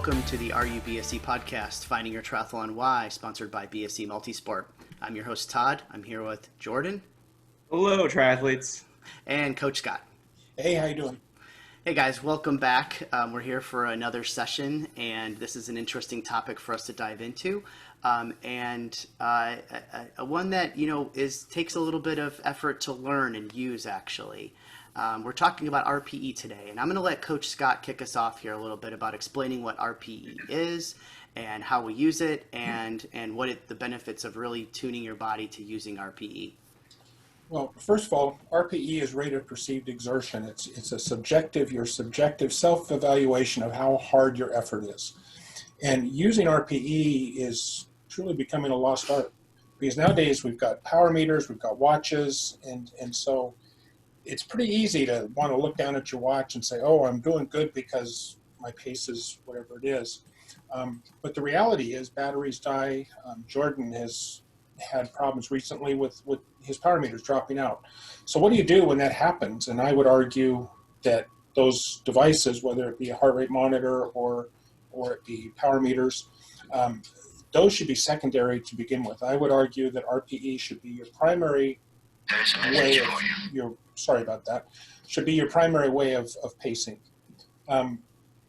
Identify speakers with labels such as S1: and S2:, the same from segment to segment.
S1: Welcome to the RUBSC podcast, Finding Your Triathlon Why, sponsored by BSC Multisport. I'm your host, Todd. I'm here with Jordan.
S2: Hello, triathletes.
S1: And Coach Scott.
S3: Hey, how you doing?
S1: Hey guys, welcome back. We're here for another session, and this is an interesting topic for us to dive into, and one that takes a little bit of effort to learn and use. Actually, we're talking about RPE today, and I'm going to let Coach Scott kick us off here a little bit about explaining what RPE is and how we use it, and what the benefits of really tuning your body to using RPE.
S3: Well, first of all, RPE is rate of perceived exertion. It's your subjective self-evaluation of how hard your effort is. And using RPE is truly becoming a lost art, because nowadays we've got power meters, we've got watches, and so it's pretty easy to want to look down at your watch and say, oh, I'm doing good because my pace is whatever it is. But the reality is batteries die. Jordan has had problems recently with his power meters dropping out. So what do you do when that happens? And I would argue that those devices, whether it be a heart rate monitor or it be power meters, those should be secondary to begin with. I would argue that RPE should be your primary way of your primary way of pacing. And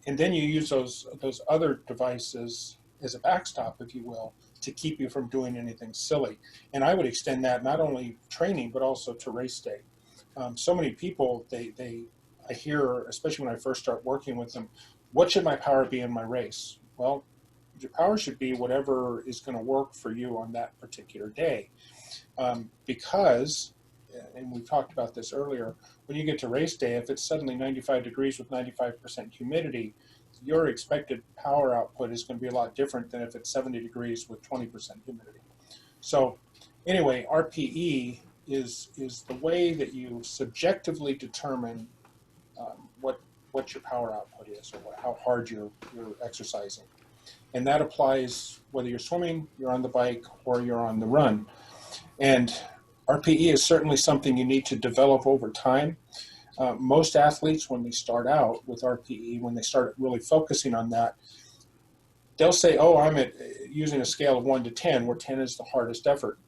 S3: then you use those other devices as a backstop, if you will, to keep you from doing anything silly. And I would extend that not only training, but also to race day. So many people, I hear, especially when I first start working with them, what should my power be in my race? Well, your power should be whatever is going to work for you on that particular day. Because, and we talked about this earlier, when you get to race day, if it's suddenly 95 degrees with 95% humidity, your expected power output is going to be a lot different than if it's 70 degrees with 20% humidity. So anyway, RPE is the way that you subjectively determine what your power output is, or how hard you're exercising. And that applies whether you're swimming, you're on the bike, or you're on the run. And RPE is certainly something you need to develop over time. Most athletes, when they start out with RPE, when they start really focusing on that, they'll say, oh, I'm using a scale of 1 to 10, where 10 is the hardest effort.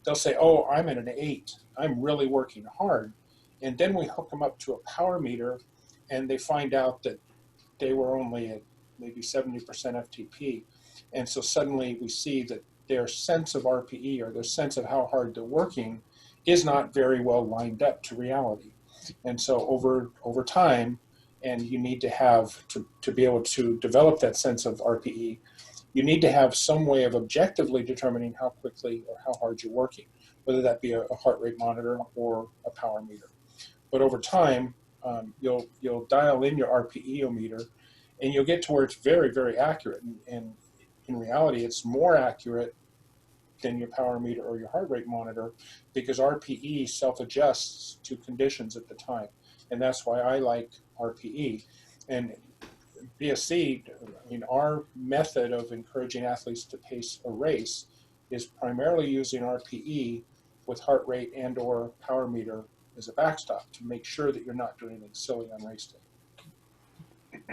S3: They'll say, oh, I'm at an 8. I'm really working hard. And then we hook them up to a power meter, and they find out that they were only at maybe 70% FTP. And so suddenly we see that their sense of RPE, or their sense of how hard they're working, is not very well lined up to reality. And so over time, and you need to have, to be able to develop that sense of RPE, you need to have some way of objectively determining how quickly or how hard you're working, whether that be a heart rate monitor or a power meter. But over time, you'll dial in your RPE meter, and you'll get to where it's very, very accurate. And in reality, it's more accurate than your power meter or your heart rate monitor, because RPE self-adjusts to conditions at the time. And that's why I like RPE. And BSC, our method of encouraging athletes to pace a race is primarily using RPE with heart rate and or power meter as a backstop to make sure that you're not doing anything silly on race day.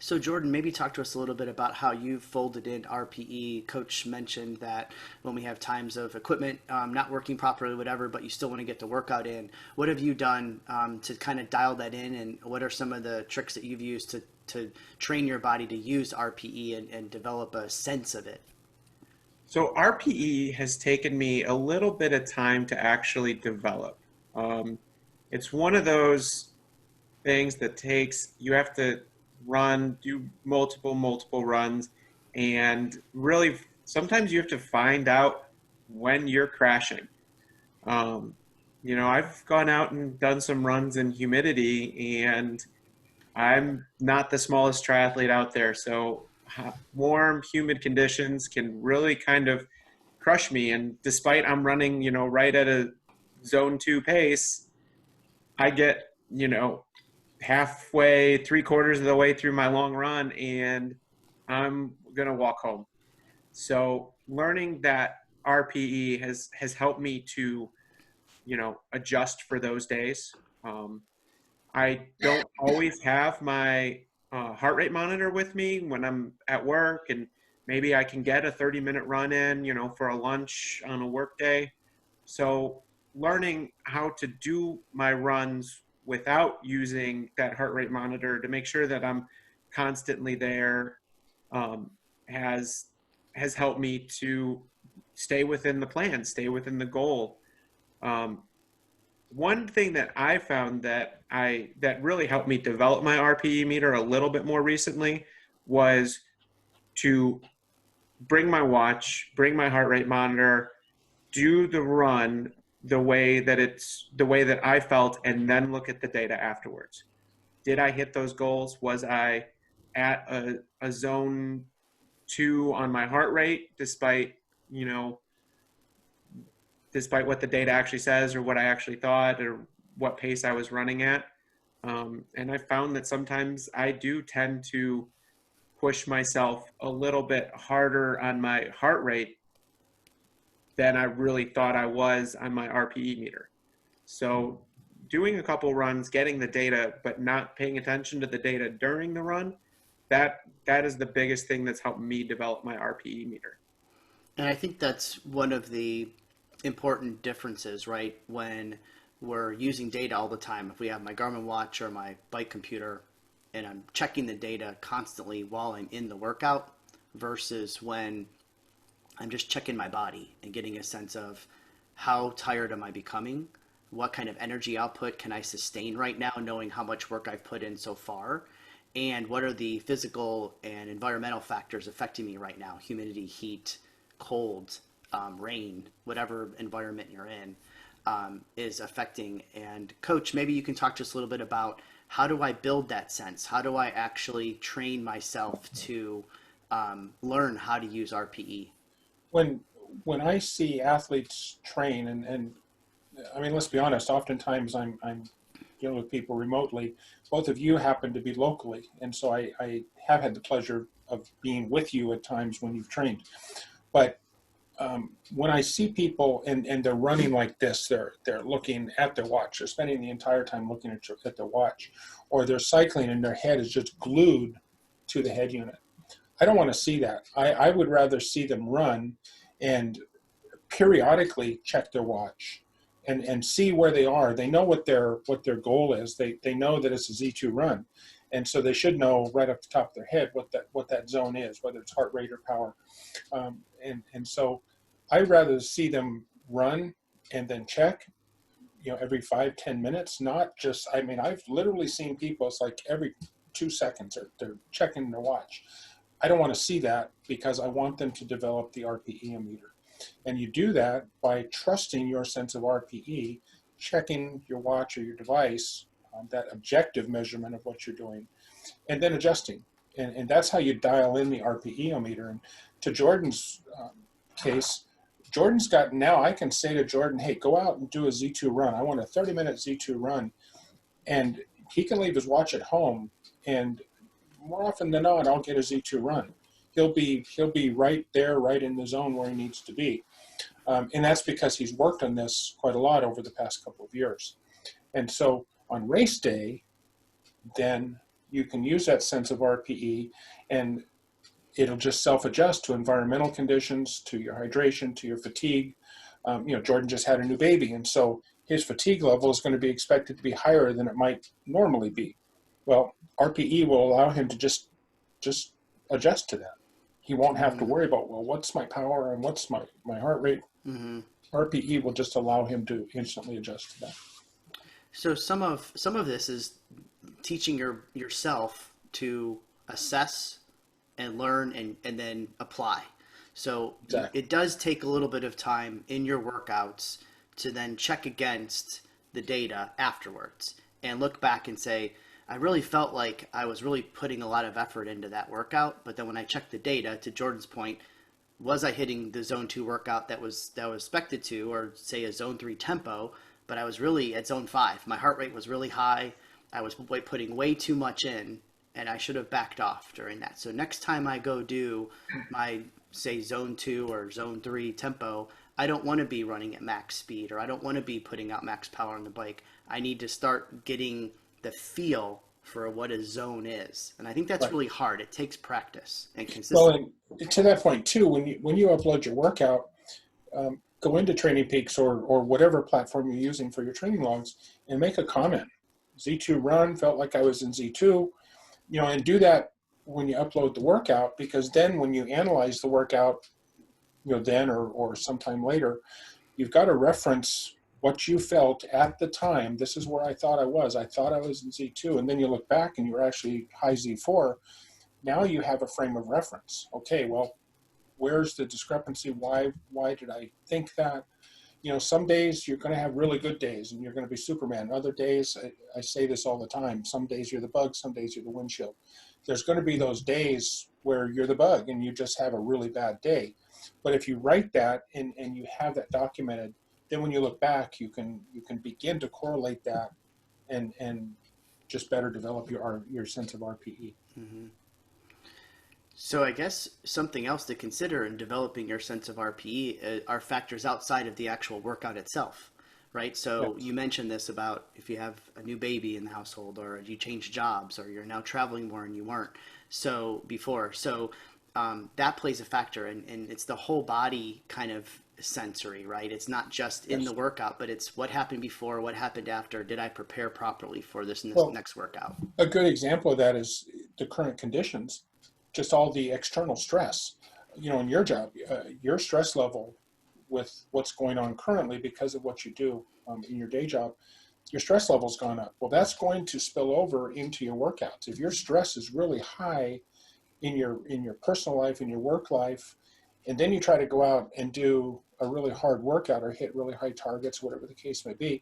S1: So Jordan, maybe talk to us a little bit about how you've folded in RPE. Coach mentioned that when we have times of equipment not working properly, whatever, but you still want to get the workout in. What have you done to kind of dial that in, and what are some of the tricks that you've used to train your body to use RPE and develop a sense of it?
S2: So RPE has taken me a little bit of time to actually develop. It's one of those things that you have to do multiple runs, and really sometimes you have to find out when you're crashing. I've gone out and done some runs in humidity, and I'm not the smallest triathlete out there, so warm, humid conditions can really kind of crush me. And despite I'm running, right at a zone 2 pace, I get, halfway, 3/4 of the way through my long run, and I'm going to walk home. So learning that RPE has helped me to, adjust for those days. I don't always have my heart rate monitor with me when I'm at work, and maybe I can get a 30-minute run in, for a lunch on a work day. So learning how to do my runs without using that heart rate monitor to make sure that I'm constantly there um, has has helped me to stay within the plan, stay within the goal. Um, One thing that I found that really helped me develop my RPE meter a little bit more recently was to bring my watch, bring my heart rate monitor, do the run the way that I felt, and then look at the data afterwards. Did I hit those goals? Was I at a zone 2 on my heart rate you know, despite what the data actually says or what I actually thought or what pace I was running at? And I found that sometimes I do tend to push myself a little bit harder on my heart rate than I really thought I was on my RPE meter. So doing a couple runs, getting the data, but not paying attention to the data during the run, that is the biggest thing that's helped me develop my RPE meter.
S1: And I think that's one of the important differences, right? When we're using data all the time, if we have my Garmin watch or my bike computer and I'm checking the data constantly while I'm in the workout versus when I'm just checking my body and getting a sense of how tired am I becoming? What kind of energy output can I sustain right now, knowing how much work I've put in so far? And what are the physical and environmental factors affecting me right now? Humidity, heat, cold, rain, whatever environment you're in is affecting. And coach, maybe you can talk to us a little bit about how do I build that sense? How do I actually train myself to learn how to use RPE?
S3: when when I see athletes train, and I mean, let's be honest, oftentimes I'm dealing with people remotely. Both of you happen to be locally, and so I have had the pleasure of being with you at times when you've trained. But when I see people and they're running like this, they're looking at their watch, they're spending the entire time looking at their watch, or they're cycling and their head is just glued to the head unit. I don't want to see that. I would rather see them run and periodically check their watch and see where they are. They know what their goal is. They know that it's a Z2 run. And so they should know right off the top of their head what that zone is, whether it's heart rate or power. And so I'd rather see them run and then check, every 5-10 minutes, not just, I mean, I've literally seen people, it's like every 2 seconds they're checking their watch. I don't want to see that because I want them to develop the RPE meter. And you do that by trusting your sense of RPE, checking your watch or your device, that objective measurement of what you're doing, and then adjusting. And that's how you dial in the RPE meter. And to Jordan's case, Jordan's got, now I can say to Jordan, hey, go out and do a Z2 run. I want a 30-minute Z2 run. And he can leave his watch at home, and more often than not, I'll get a Z2 run. He'll be right there, right in the zone where he needs to be. And that's because he's worked on this quite a lot over the past couple of years. And so on race day, then you can use that sense of RPE, and it'll just self-adjust to environmental conditions, to your hydration, to your fatigue. Jordan just had a new baby, and so his fatigue level is going to be expected to be higher than it might normally be. Well, RPE will allow him to just adjust to that. He won't have to worry about, well, what's my power and what's my heart rate.
S1: Mm-hmm.
S3: RPE will just allow him to instantly adjust to that.
S1: So some of this is teaching yourself to assess and learn and then apply. So
S3: Exactly.
S1: it does take a little bit of time in your workouts to then check against the data afterwards and look back and say, I really felt like I was really putting a lot of effort into that workout, but then when I checked the data, to Jordan's point, was I hitting the zone 2 workout that was expected to, or say a zone 3 tempo, but I was really at zone 5. My heart rate was really high. I was putting way too much in, and I should have backed off during that. So next time I go do my, say, zone 2 or zone 3 tempo, I don't want to be running at max speed, or I don't want to be putting out max power on the bike. I need to start getting the feel for what a zone is. And I think that's
S3: Right.
S1: really hard. It takes practice and
S3: Well,
S1: consistency.
S3: and to that point too, when you upload your workout, go into Training Peaks or whatever platform you're using for your training logs and make a comment. Z2 run, felt like I was in Z2, and do that when you upload the workout, because then when you analyze the workout, then or sometime later, you've got to reference what you felt at the time. This is where I thought I was. I thought I was in Z2. And then you look back and you're actually high Z4. Now you have a frame of reference. Okay, well, where's the discrepancy? Why did I think that? Some days you're going to have really good days and you're going to be Superman. Other days, I say this all the time, some days you're the bug, some days you're the windshield. There's going to be those days where you're the bug and you just have a really bad day. But if you write that and you have that documented, then when you look back, you can begin to correlate that and just better develop your sense of RPE.
S1: Mm-hmm. So I guess something else to consider in developing your sense of RPE are factors outside of the actual workout itself, right? So
S3: Yes.
S1: you mentioned this about if you have a new baby in the household, or you change jobs, or you're now traveling more and you weren't so before. So that plays a factor, and it's the whole body kind of sensory, right? It's not just in the
S3: Yes.
S1: workout, but it's what happened before, what happened after. Did I prepare properly for this in this
S3: Well,
S1: next workout?
S3: a good example of that is the current conditions, just all the external stress. In your job, your stress level with what's going on currently because of what you do in your day job, your stress level's gone up. Well, that's going to spill over into your workouts. If your stress is really high in your personal life, in your work life, and then you try to go out and do a really hard workout or hit really high targets, whatever the case may be,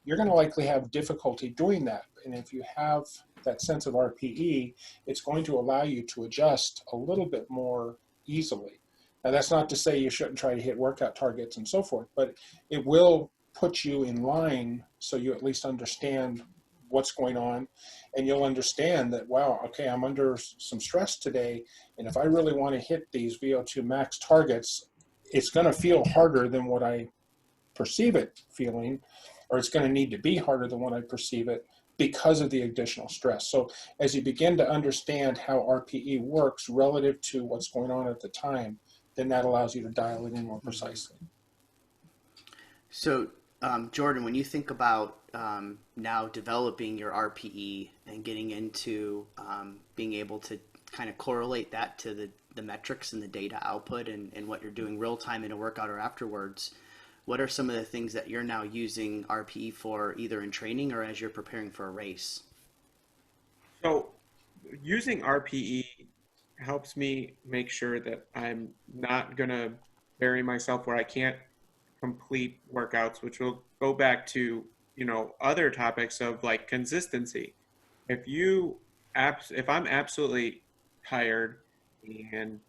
S3: you're going to likely have difficulty doing that. And if you have that sense of RPE, it's going to allow you to adjust a little bit more easily. Now, that's not to say you shouldn't try to hit workout targets and so forth, but it will put you in line so you at least understand what's going on, and you'll understand that, wow, okay, I'm under some stress today, and if I really want to hit these VO2 max targets, it's going to feel harder than what I perceive it feeling, or it's going to need to be harder than what I perceive it because of the additional stress. So as you begin to understand how RPE works relative to what's going on at the time, then that allows you to dial it in more precisely.
S1: So, Jordan, when you think about now developing your RPE and getting into being able to kind of correlate that to the metrics and the data output and what you're doing real time in a workout or afterwards, what are some of the things that you're now using RPE for, either in training or as you're preparing for a race?
S2: So using RPE helps me make sure that I'm not going to bury myself where I can't complete workouts, which will go back to, other topics of like consistency. If you if I'm absolutely tired and,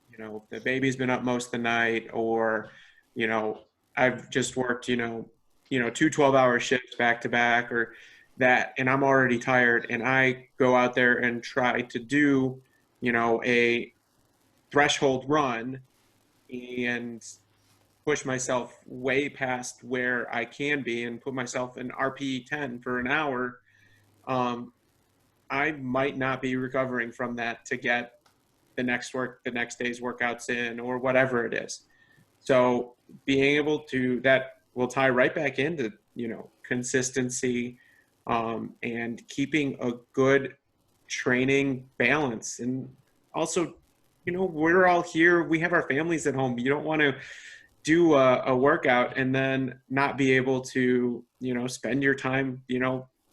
S2: the baby's been up most of the night, or, you know, I've just worked, two 12-hour shifts back to back, or that, and I'm already tired, and I go out there and try to do, a threshold run and push myself way past where I can be and put myself in RPE 10 for an hour, um, I might not be recovering from that to get the next day's workouts in, or whatever it is. So being able to, that will tie right back into, consistency, and keeping a good training balance. And also, we're all here, we have our families at home. You don't want to do a workout and then not be able to, spend your time,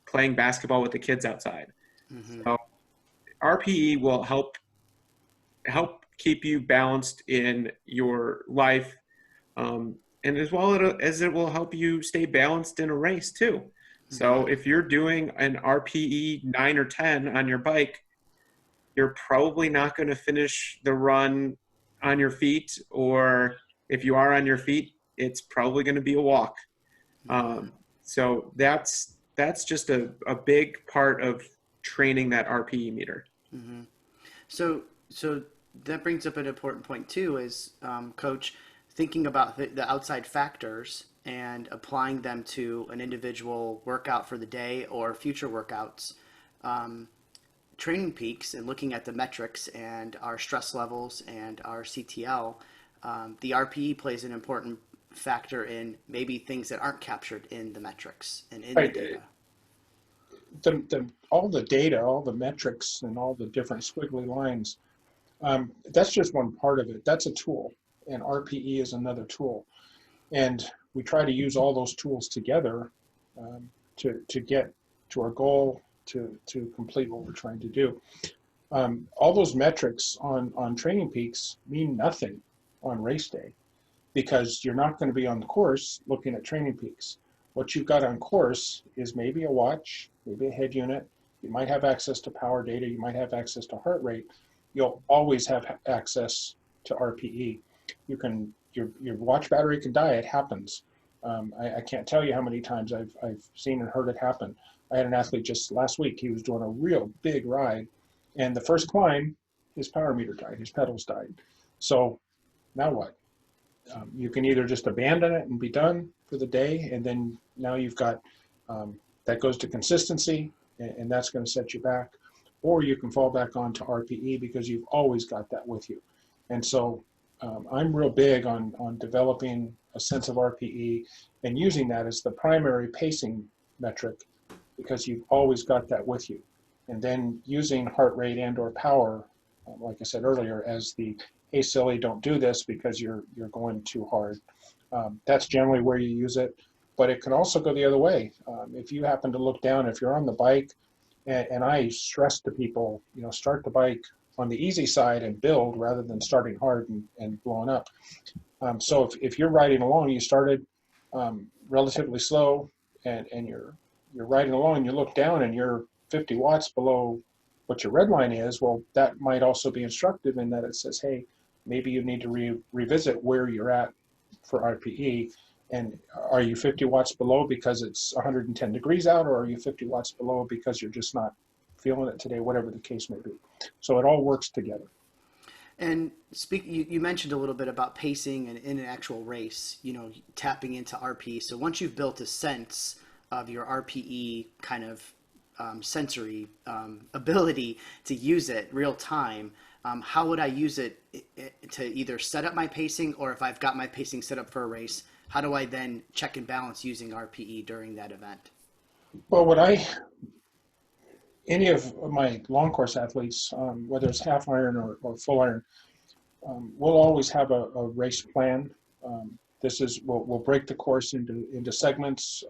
S2: playing basketball with the kids outside.
S1: Mm-hmm.
S2: So RPE will help keep you balanced in your life, and as well as it will help you stay balanced in a race too.
S1: Mm-hmm.
S2: So if you're doing an RPE 9 or 10 on your bike, you're probably not going to finish the run on your feet, or if you are on your feet, it's probably going to be a walk.
S1: Mm-hmm.
S2: So that's just a big part of training that RPE meter.
S1: Mm-hmm. So that brings up an important point too, is coach, thinking about the outside factors and applying them to an individual workout for the day or future workouts. Um, training peaks and looking at the metrics and our stress levels and our CTL, the RPE plays an important factor in maybe things that aren't captured in the metrics and in the
S3: Right.
S1: data.
S3: All the data, all the metrics, and all the different squiggly lines, that's just one part of it. That's a tool, and RPE is another tool. And we try to use all those tools together to get to our goal, to complete what we're trying to do. All those metrics on training peaks mean nothing on race day, because you're not going to be on the course looking at training peaks. What you've got on course is maybe a watch, maybe a head unit. You might have access to power data. You might have access to heart rate. You'll always have access to RPE. Your watch battery can die. It happens. I can't tell you how many times I've seen and heard it happen. I had an athlete just last week. He was doing a real big ride, and the first climb, his power meter died. His pedals died. So now what? You can either just abandon it and be done for the day, and then now you've got that goes to consistency, and that's going to set you back, or you can fall back onto RPE because you've always got that with you. And so I'm real big on developing a sense of RPE and using that as the primary pacing metric, because you've always got that with you. And then using heart rate and or power, like I said earlier, as the, hey, silly, don't do this because you're going too hard. That's generally where you use it, but it can also go the other way. If you happen to look down, if you're on the bike, and I stress to people, start the bike on the easy side and build rather than starting hard and blowing up. So if you're riding along, you started relatively slow, and you're riding along, and you look down and you're 50 watts below what your red line is, well, that might also be instructive in that it says, hey, maybe you need to revisit where you're at for RPE. And are you 50 watts below because it's 110 degrees out, or are you 50 watts below because you're just not feeling it today, whatever the case may be. So it all works together.
S1: And you mentioned a little bit about pacing and in an actual race, tapping into RPE. So once you've built a sense of your RPE kind of sensory ability to use it real time, how would I use it to either set up my pacing, or if I've got my pacing set up for a race, how do I then check and balance using RPE during that event?
S3: Well, any of my long course athletes, whether it's half iron or full iron, we'll always have a race plan. We'll break the course into segments,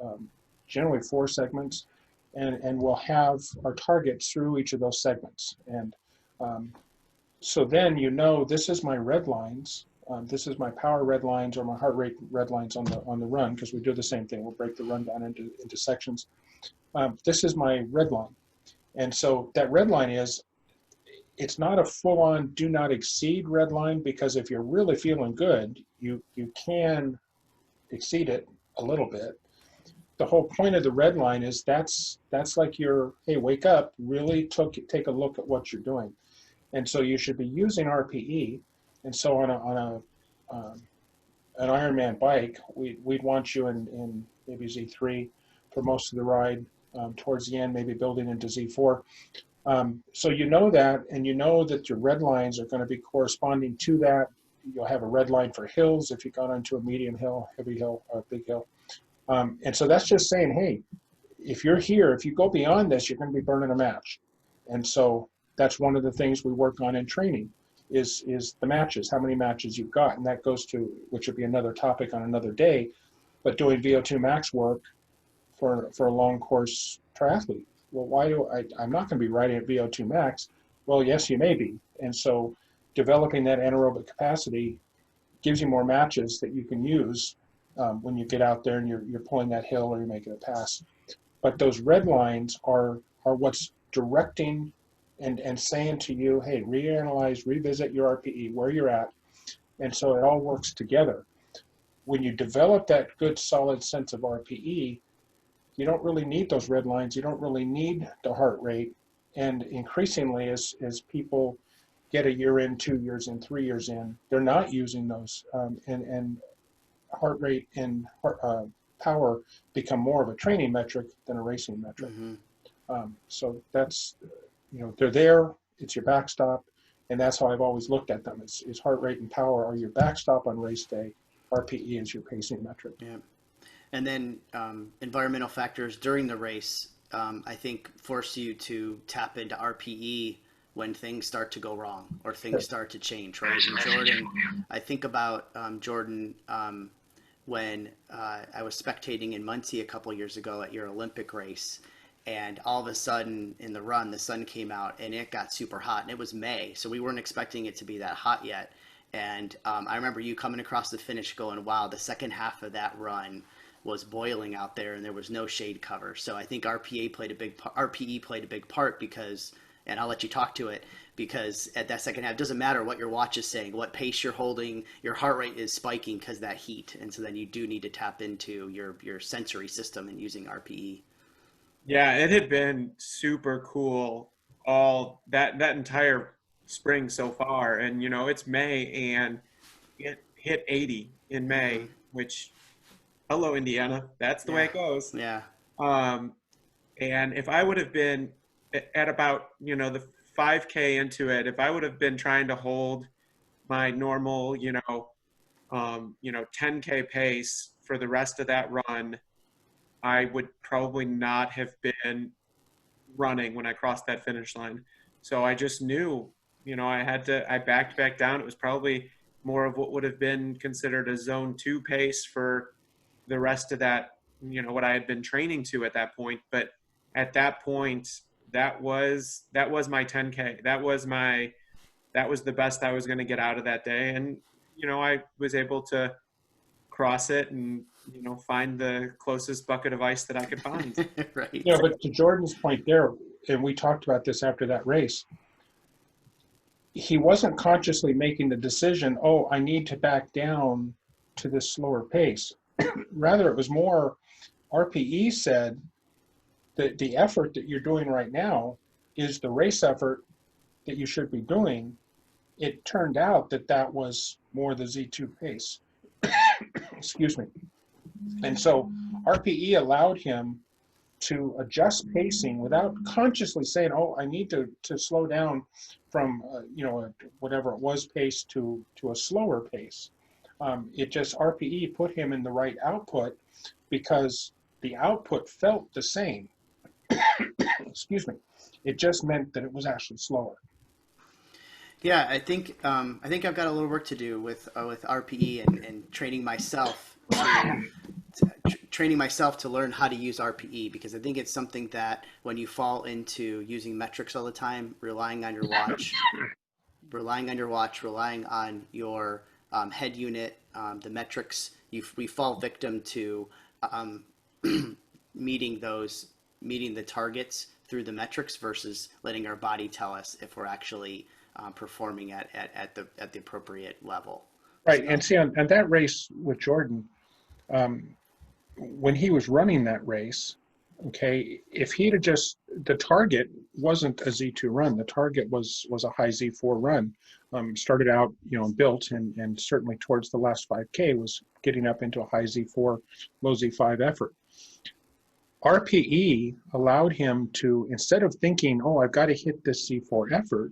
S3: generally 4 segments, and we'll have our targets through each of those segments. And so then this is my red lines. This is my power red lines or my heart rate red lines on the run, because we do the same thing. We'll break the run down into sections. This is my red line. And so that red line it's not a full-on do not exceed red line, because if you're really feeling good, you can exceed it a little bit. The whole point of the red line is that's like your, hey, wake up, really take a look at what you're doing. And so you should be using RPE. And so on an Ironman bike, we'd want you in maybe Z3 for most of the ride. Towards the end, maybe building into Z4. So that, and that your red lines are going to be corresponding to that. You'll have a red line for hills if you got onto a medium hill, heavy hill, or big hill. And so that's just saying, hey, if you're here, if you go beyond this, you're going to be burning a match. And so that's one of the things we work on in training is the matches, how many matches you've got. And that goes to, which would be another topic on another day, but doing VO2 max work for a long course triathlete. Well, I'm not going to be riding at VO2 max. Well, yes, you may be. And so developing that anaerobic capacity gives you more matches that you can use when you get out there and you're pulling that hill or you're making a pass. But those red lines are what's directing and saying to you, hey, reanalyze, revisit your RPE, where you're at. And so it all works together. When you develop that good, solid sense of RPE, you don't really need those red lines. You don't really need the heart rate. And increasingly, as people get a year in, 2 years in, 3 years in, they're not using those. And heart rate and power become more of a training metric than a racing metric.
S1: Mm-hmm.
S3: So that's they're there. It's your backstop, and that's how I've always looked at them. Is heart rate and power are your backstop on race day. RPE is your pacing metric.
S1: Yeah. And then environmental factors during the race, I think, force you to tap into RPE when things start to go wrong or things start to change, right? And Jordan, I think about Jordan when I was spectating in Muncie a couple years ago at your Olympic race. And all of a sudden in the run, the sun came out and it got super hot. And it was May, so we weren't expecting it to be that hot yet. And I remember you coming across the finish going, wow, the second half of that run was boiling out there and there was no shade cover. So I think RPE played a big part because, and I'll let you talk to it, because at that second half, it doesn't matter what your watch is saying, what pace you're holding, your heart rate is spiking because of that heat. And so then you do need to tap into your sensory system and using RPE.
S2: Yeah, it had been super cool all that entire spring so far. And it's May and it hit 80 in
S1: Mm-hmm.
S2: May, which hello Indiana, that's the way
S1: Yeah.
S2: it goes.
S1: Yeah.
S2: Um, and if I would have been at about, the 5K into it, if I would have been trying to hold my normal, 10K pace for the rest of that run, I would probably not have been running when I crossed that finish line. So I just knew, I backed back down. It was probably more of what would have been considered a zone 2 pace for the rest of that, what I had been training to at that point. But at that point, that was my 10K. That was the best I was going to get out of that day. And, I was able to cross it and, find the closest bucket of ice that I could find.
S1: Right.
S3: Yeah, but to Jordan's point there, and we talked about this after that race, he wasn't consciously making the decision, oh, I need to back down to this slower pace. Rather, it was more RPE said that the effort that you're doing right now is the race effort that you should be doing. It turned out that that was more the Z2 pace. Excuse me. And so RPE allowed him to adjust pacing without consciously saying, oh, I need to slow down from, whatever it was pace to a slower pace. It just RPE put him in the right output because the output felt the same. Excuse me. It just meant that it was actually slower.
S1: Yeah, I think I've got a little work to do with RPE and training myself to learn how to use RPE, because I think it's something that when you fall into using metrics all the time, relying on your watch, relying on your head unit, the metrics, we fall victim to um, meeting the targets through the metrics versus letting our body tell us if we're actually performing at the appropriate level.
S3: Right.
S1: So,
S3: And see, on that race with Jordan, um, when he was running that race, okay, if he'd have the target wasn't a Z2 run, the target was a high Z4 run. Started out, built and certainly towards the last 5K was getting up into a high Z4, low Z5 effort. RPE allowed him to, instead of thinking, oh, I've got to hit this Z4 effort,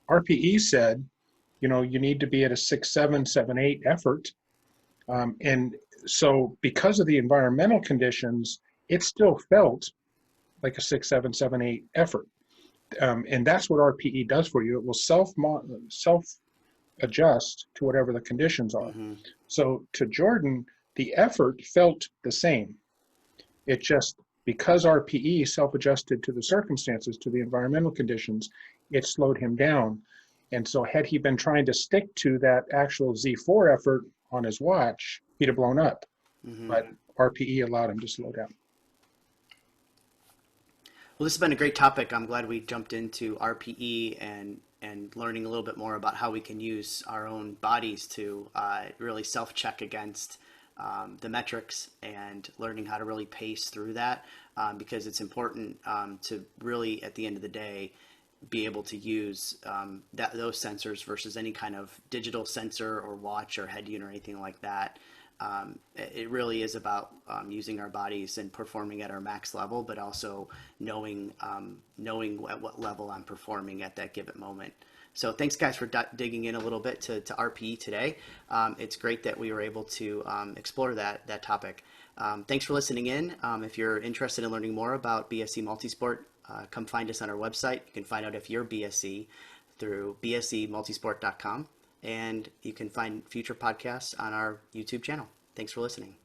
S3: RPE said, you need to be at a 6.7, 7.8 effort. And so because of the environmental conditions, it still felt like a 6.7, 7.8 effort. And that's what RPE does for you. It will self adjust to whatever the conditions are.
S1: mm-hmm.
S3: So to Jordan, the effort felt the same. It just, because RPE self-adjusted to the circumstances, to the environmental conditions, it slowed him down. And so had he been trying to stick to that actual Z4 effort on his watch, he'd have blown up.
S1: Mm-hmm.
S3: But RPE allowed him to slow down.
S1: Well, this has been a great topic. I'm glad we jumped into RPE and learning a little bit more about how we can use our own bodies to really self-check against the metrics and learning how to really pace through that, because it's important to really, at the end of the day, be able to use those sensors versus any kind of digital sensor or watch or head unit or anything like that. it really is about using our bodies and performing at our max level, but also knowing at what level I'm performing at that given moment. So thanks, guys, for digging in a little bit to RPE today. It's great that we were able to explore that topic. Thanks for listening in. If you're interested in learning more about BSc Multisport, come find us on our website. You can find out if you're BSc through bscmultisport.com, and you can find future podcasts on our YouTube channel. Thanks for listening.